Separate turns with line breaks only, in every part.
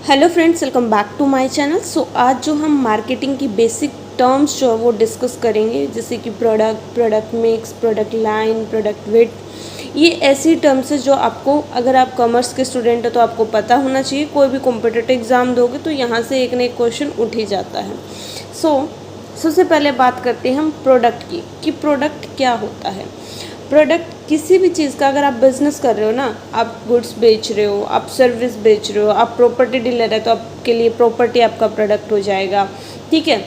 Hello friends, welcome back to my channel. आज जो हम मार्केटिंग की बेसिक टर्म्स जो है वो डिस्कस करेंगे, जैसे कि product mix, product line, product width. ये ऐसी टर्म्स है जो आपको, अगर आप कॉमर्स के स्टूडेंट हो तो आपको पता होना चाहिए। कोई भी कॉम्पिटिटिव एग्जाम दोगे तो यहाँ से एक न एक क्वेश्चन उठ ही जाता है। सबसे पहले बात करते हैं हम प्रोडक्ट की, कि प्रोडक्ट क्या होता है। प्रोडक्ट किसी भी चीज़ का, अगर आप बिज़नेस कर रहे हो ना, आप गुड्स बेच रहे हो, आप सर्विस बेच रहे हो, आप प्रॉपर्टी डीलर है तो आपके लिए प्रॉपर्टी आपका प्रोडक्ट हो जाएगा। ठीक है,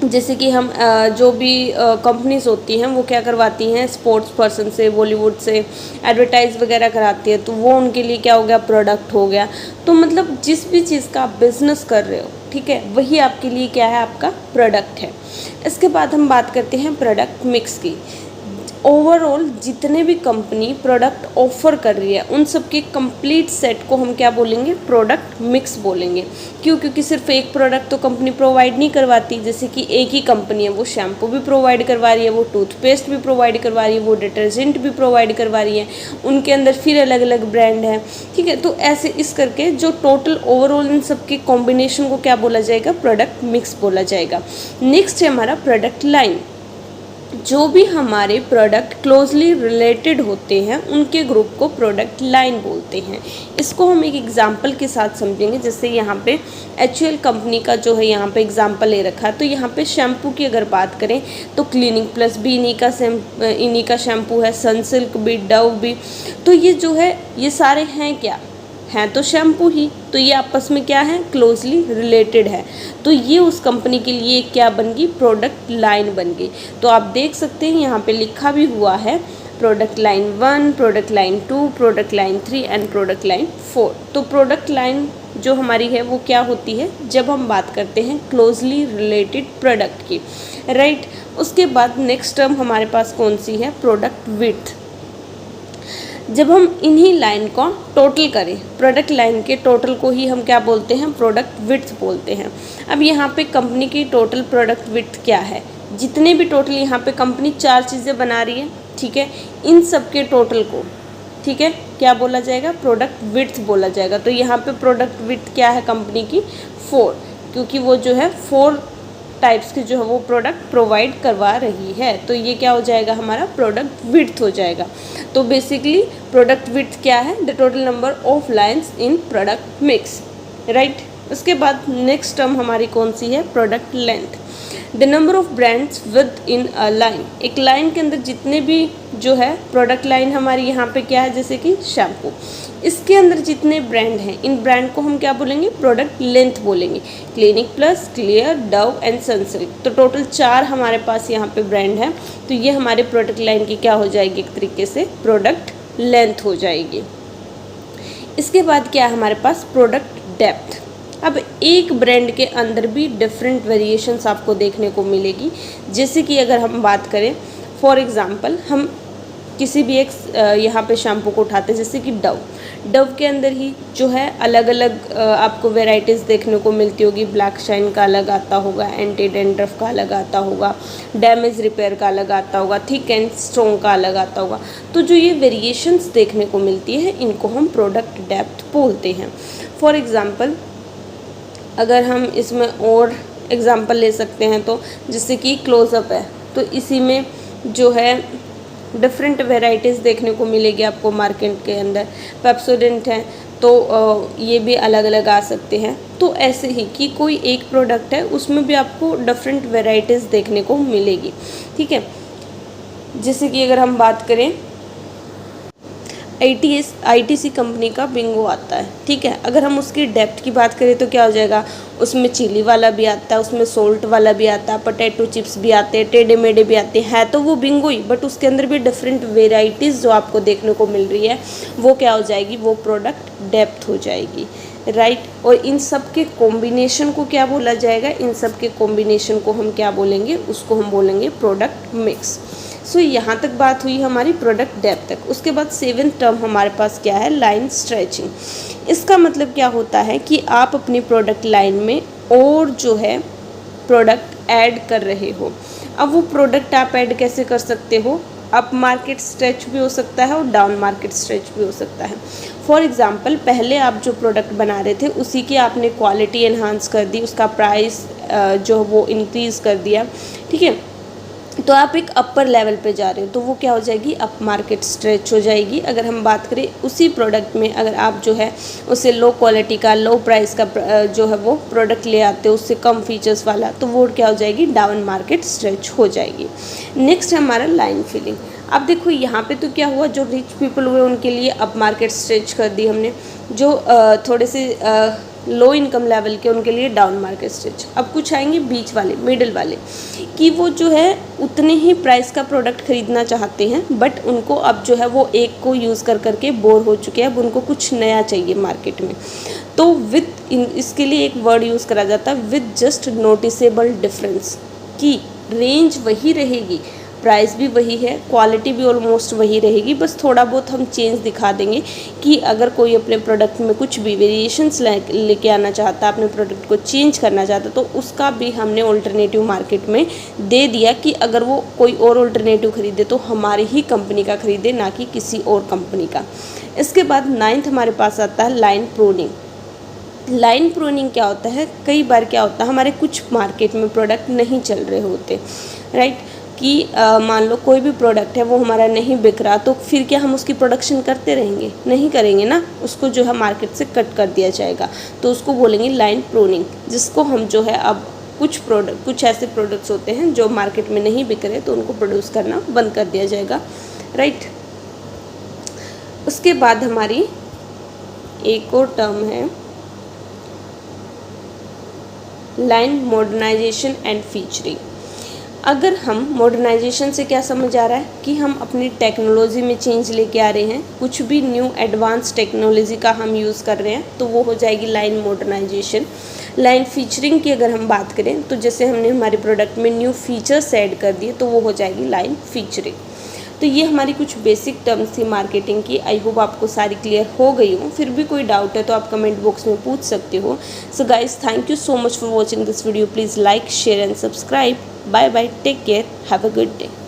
जैसे कि हम जो भी कंपनीज होती हैं वो क्या करवाती हैं, स्पोर्ट्स पर्सन से, बॉलीवुड से एडवर्टाइज वगैरह कराती है, तो वो उनके लिए क्या हो गया, प्रोडक्ट हो गया। तो मतलब जिस भी चीज़ का आप बिज़नेस कर रहे हो, ठीक है, वही आपके लिए क्या है, आपका प्रोडक्ट है। इसके बाद हम बात करते हैं प्रोडक्ट मिक्स की। ओवरऑल जितने भी कंपनी प्रोडक्ट ऑफर कर रही है उन सब के कंप्लीट सेट को हम क्या बोलेंगे, प्रोडक्ट मिक्स बोलेंगे। क्यों? क्योंकि सिर्फ एक प्रोडक्ट तो कंपनी प्रोवाइड नहीं करवाती। जैसे कि एक ही कंपनी है, वो शैम्पू भी प्रोवाइड करवा रही है, वो टूथपेस्ट भी प्रोवाइड करवा रही है, वो डिटर्जेंट भी प्रोवाइड करवा रही है, उनके अंदर फिर अलग अलग ब्रांड है। ठीक है, तो ऐसे इस करके जो टोटल ओवरऑल इन सब के कॉम्बिनेशन को क्या बोला जाएगा, प्रोडक्ट मिक्स बोला जाएगा। नेक्स्ट है हमारा प्रोडक्ट लाइन। जो भी हमारे प्रोडक्ट क्लोजली रिलेटेड होते हैं उनके ग्रुप को प्रोडक्ट लाइन बोलते हैं। इसको हम एक एग्जांपल के साथ समझेंगे। जैसे यहाँ पे HUL कंपनी का जो है यहाँ पे एग्जांपल ले रखा है, तो यहाँ पे शैम्पू की अगर बात करें तो क्लिनिक प्लस भी इन्हीं का शैम्पू है, सनसिल्क भी, डव भी। तो ये जो है ये सारे हैं क्या, हैं तो शैम्पू ही, तो ये आपस में क्या है, क्लोजली रिलेटेड है। तो ये उस कंपनी के लिए क्या बन गई, प्रोडक्ट लाइन बन गई। तो आप देख सकते हैं यहाँ पे लिखा भी हुआ है product line 1, product line 2, product line 3 and product line 4। तो प्रोडक्ट लाइन जो हमारी है वो क्या होती है, जब हम बात करते हैं क्लोजली रिलेटेड प्रोडक्ट की, राइट। उसके बाद नेक्स्ट टर्म हमारे पास कौन सी है, प्रोडक्ट विड्थ। जब हम इन्हीं लाइन को टोटल करें, प्रोडक्ट लाइन के टोटल को ही हम क्या बोलते हैं, प्रोडक्ट विड्थ बोलते हैं। अब यहाँ पे कंपनी की टोटल प्रोडक्ट विड्थ क्या है, जितने भी टोटल यहाँ पे कंपनी 4 चीज़ें बना रही है, ठीक है, इन सब के टोटल को, ठीक है, क्या बोला जाएगा, प्रोडक्ट विड्थ बोला जाएगा। तो यहाँ पे प्रोडक्ट विड्थ क्या है कंपनी की, 4, क्योंकि वो जो है 4 टाइप्स के जो है वो प्रोडक्ट प्रोवाइड करवा रही है। तो ये क्या हो जाएगा, हमारा प्रोडक्ट विड्थ हो जाएगा। तो बेसिकली प्रोडक्ट विड्थ क्या है, the total number of lines in product mix, right. उसके बाद नेक्स्ट टर्म हमारी कौन सी है, product length. The number of brands with in a line. एक लाइन के अंदर जितने भी जो है प्रोडक्ट लाइन हमारी यहाँ पे क्या है, जैसे कि शैम्पू, इसके अंदर जितने ब्रांड हैं इन ब्रांड को हम क्या बोलेंगे, प्रोडक्ट लेंथ बोलेंगे। Clinic plus, clear, Dove and Sunsilk. तो टोटल 4 हमारे पास यहाँ पे ब्रांड हैं। तो ये हमारे प्रोडक्ट लाइन की क्या हो जाएगी, एक तरीके से प्रोडक्ट लेंथ हो जाएगी। इसके बाद क्या है हमारे पास, प्रोडक्ट डेप्थ। अब एक ब्रांड के अंदर भी डिफरेंट वेरिएशंस आपको देखने को मिलेगी। जैसे कि अगर हम बात करें, फॉर एग्जांपल हम किसी भी एक यहाँ पे शैम्पू को उठाते हैं, जैसे कि डव के अंदर ही जो है अलग अलग आपको वेराइटीज़ देखने को मिलती होगी। ब्लैक शाइन का अलग आता होगा, एंटी डैंड्रफ का अलग आता होगा, डैमेज रिपेयर का अलग आता होगा, थिक एंड स्ट्रॉन्ग का अलग आता होगा। तो जो ये वेरिएशंस देखने को मिलती है इनको हम प्रोडक्ट डेप्थ बोलते हैं। फॉर एग्ज़ाम्पल अगर हम इसमें और एग्ज़ाम्पल ले सकते हैं, तो जैसे कि क्लोज़अप है, तो इसी में जो है डिफरेंट वेराइटीज़ देखने को मिलेगी आपको मार्केट के अंदर। पेप्सोडेंट है तो ये भी अलग अलग आ सकते हैं। तो ऐसे ही कि कोई एक प्रोडक्ट है उसमें भी आपको डिफरेंट वेराइटीज़ देखने को मिलेगी, ठीक है। जैसे कि अगर हम बात करें, ITC कंपनी का बिंगो आता है, ठीक है। अगर हम उसकी डेप्थ की बात करें तो क्या हो जाएगा, उसमें चिली वाला भी आता है, उसमें सोल्ट वाला भी आता है, पोटैटो चिप्स भी आते हैं, टेढ़े मेढ़े भी आते हैं, तो वो बिंगो ही, बट उसके अंदर भी डिफरेंट वेराइटीज़ जो आपको देखने को मिल रही है वो क्या हो जाएगी, वो प्रोडक्ट डेप्थ हो जाएगी, राइट। और इन सब के कॉम्बिनेशन को क्या बोला जाएगा, इन सब के कॉम्बिनेशन को हम क्या बोलेंगे, उसको हम बोलेंगे प्रोडक्ट मिक्स। सो यहाँ तक बात हुई हमारी प्रोडक्ट डेप्थ तक। उसके बाद 7th टर्म हमारे पास क्या है, लाइन स्ट्रेचिंग। इसका मतलब क्या होता है कि आप अपनी प्रोडक्ट लाइन में और जो है प्रोडक्ट ऐड कर रहे हो। अब वो प्रोडक्ट आप ऐड कैसे कर सकते हो, अप मार्केट स्ट्रेच भी हो सकता है और डाउन मार्केट स्ट्रेच भी हो सकता है। फॉर एग्ज़ाम्पल, पहले आप जो प्रोडक्ट बना रहे थे उसी की आपने क्वालिटी एनहांस कर दी, उसका प्राइस जो वो इंक्रीज़ कर दिया, ठीक है, तो आप एक अपर लेवल पे जा रहे हो, तो वो क्या हो जाएगी, अप मार्केट स्ट्रेच हो जाएगी। अगर हम बात करें उसी प्रोडक्ट में अगर आप जो है उसे लो क्वालिटी का, लो प्राइस का जो है वो प्रोडक्ट ले आते हो, उससे कम फीचर्स वाला, तो वो क्या हो जाएगी, डाउन मार्केट स्ट्रेच हो जाएगी। नेक्स्ट है हमारा लाइन फिलिंग। अब देखो यहाँ पे तो क्या हुआ, जो रिच पीपल हुए उनके लिए अप मार्केट स्ट्रेच कर दी हमने, जो थोड़े से लो इनकम लेवल के उनके लिए डाउन मार्केट स्ट्रेच। अब कुछ आएंगे बीच वाले, मिडिल वाले, कि वो जो है उतने ही प्राइस का प्रोडक्ट खरीदना चाहते हैं, बट उनको अब जो है वो एक को यूज़ कर करके बोर हो चुके हैं, अब उनको कुछ नया चाहिए मार्केट में। तो इसके लिए एक वर्ड यूज़ करा जाता है विद जस्ट नोटिसेबल डिफरेंस, कि रेंज वही रहेगी, प्राइस भी वही है, क्वालिटी भी ऑलमोस्ट वही रहेगी, बस थोड़ा बहुत हम चेंज दिखा देंगे कि अगर कोई अपने प्रोडक्ट में कुछ भी वेरिएशंस लेके आना चाहता, अपने प्रोडक्ट को चेंज करना चाहता, तो उसका भी हमने ऑल्टरनेटिव मार्केट में दे दिया कि अगर वो कोई और ऑल्टरनेटिव खरीदे तो हमारी ही कंपनी का खरीदे, ना कि किसी और कंपनी का। इसके बाद 9th हमारे पास आता है लाइन प्रूनिंग। लाइन प्रूनिंग क्या होता है, कई बार क्या होता है हमारे कुछ मार्केट में प्रोडक्ट नहीं चल रहे होते, राइट, कि मान लो कोई भी प्रोडक्ट है वो हमारा नहीं बिक रहा, तो फिर क्या हम उसकी प्रोडक्शन करते रहेंगे, नहीं करेंगे ना, उसको जो है मार्केट से कट कर दिया जाएगा, तो उसको बोलेंगे लाइन प्रूनिंग, जिसको हम जो है अब कुछ ऐसे प्रोडक्ट्स होते हैं जो मार्केट में नहीं बिक रहे, तो उनको प्रोड्यूस करना बंद कर दिया जाएगा, राइट। उसके बाद हमारी एक और टर्म है लाइन मॉडर्नाइजेशन एंड फीचरिंग। अगर हम मॉडर्नाइजेशन से क्या समझ आ रहा है कि हम अपनी टेक्नोलॉजी में चेंज लेके आ रहे हैं, कुछ भी न्यू एडवांस टेक्नोलॉजी का हम यूज़ कर रहे हैं, तो वो हो जाएगी लाइन मॉडर्नाइजेशन। लाइन फीचरिंग की अगर हम बात करें, तो जैसे हमने हमारे प्रोडक्ट में न्यू फीचर्स ऐड कर दिए, तो वो हो जाएगी लाइन फीचरिंग। तो ये हमारी कुछ बेसिक टर्म्स थी मार्केटिंग की। आई होप आपको सारी क्लियर हो गई हो। फिर भी कोई डाउट है तो आप कमेंट बॉक्स में पूछ सकते हो। So guys, thank you so much for watching this video. Please like, share and subscribe. Bye bye, take care, have a good day.